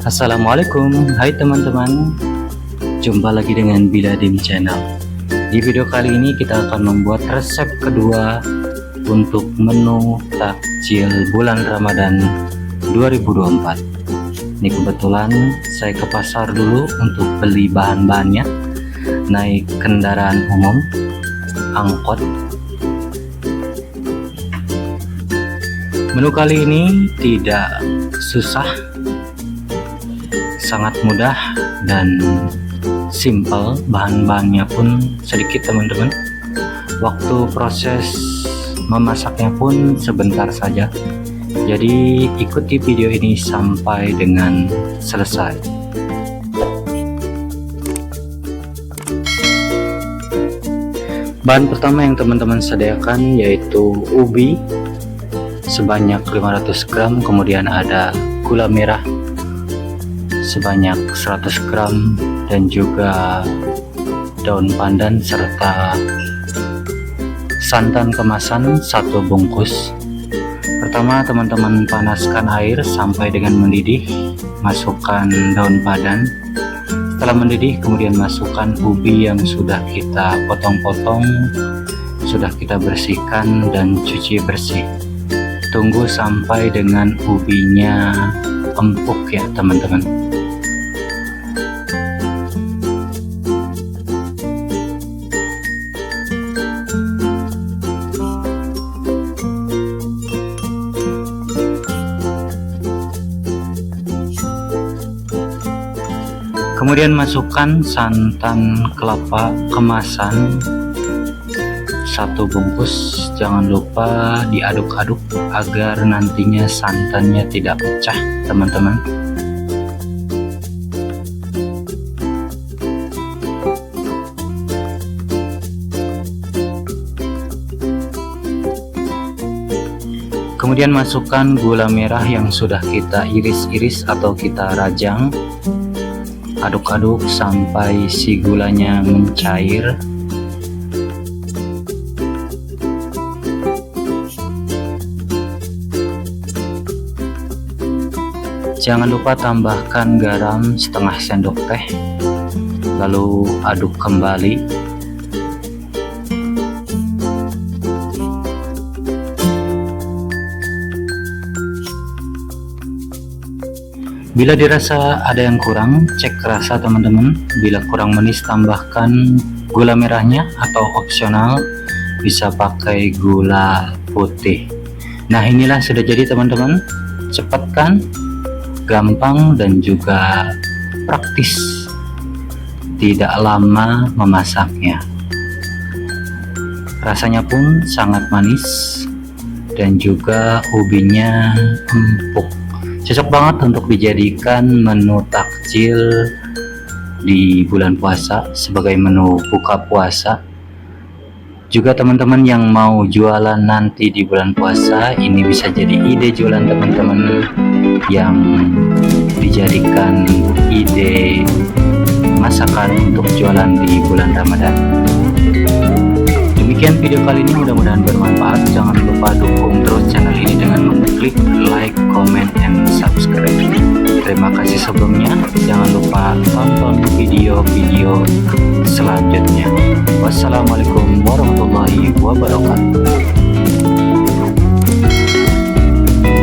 Assalamualaikum, hai teman-teman. Jumpa lagi dengan Biladim Channel. Di video kali ini kita akan membuat resep kedua untuk menu takjil bulan Ramadan 2024. Ini kebetulan saya ke pasar dulu untuk beli bahan-bahannya, naik kendaraan umum, angkot. Menu kali ini tidak susah, sangat mudah dan simple, bahan-bahannya pun sedikit teman-teman. Waktu proses memasaknya pun sebentar saja. Jadi ikuti video ini sampai dengan selesai. Bahan pertama yang teman-teman sediakan yaitu ubi sebanyak 500 gram, kemudian ada gula merah sebanyak 100 gram dan juga daun pandan serta santan kemasan 1 bungkus. Pertama teman-teman panaskan air sampai dengan mendidih, masukkan daun pandan. Setelah mendidih kemudian masukkan ubi yang sudah kita potong-potong, sudah kita bersihkan dan cuci bersih. Tunggu sampai dengan ubinya empuk ya teman-teman. Kemudian masukkan santan kelapa kemasan 1 bungkus. Jangan lupa diaduk-aduk agar nantinya santannya tidak pecah teman-teman. Kemudian masukkan gula merah yang sudah kita iris-iris atau kita rajang. Aduk-aduk sampai si gulanya mencair. Jangan lupa tambahkan garam setengah sendok teh, lalu aduk kembali. Bila dirasa ada yang kurang, cek rasa teman-teman. Bila kurang manis tambahkan gula merahnya atau opsional bisa pakai gula putih. Nah inilah sudah jadi teman-teman. Cepat kan? Gampang dan juga praktis, tidak lama memasaknya. Rasanya pun sangat manis dan juga ubinya empuk. Cocok banget untuk dijadikan menu takjil di bulan puasa sebagai menu buka puasa. Juga teman-teman yang mau jualan nanti di bulan puasa, ini bisa jadi ide jualan teman-teman yang dijadikan ide masakan untuk jualan di bulan Ramadan. Demikian video kali ini, mudah-mudahan bermanfaat. Jangan lupa dukung terus channel ini dengan mengklik like, comment, and subscribe. Terima kasih sebelumnya. Jangan lupa tonton video-video selanjutnya. Wassalamualaikum warahmatullahi wabarakatuh.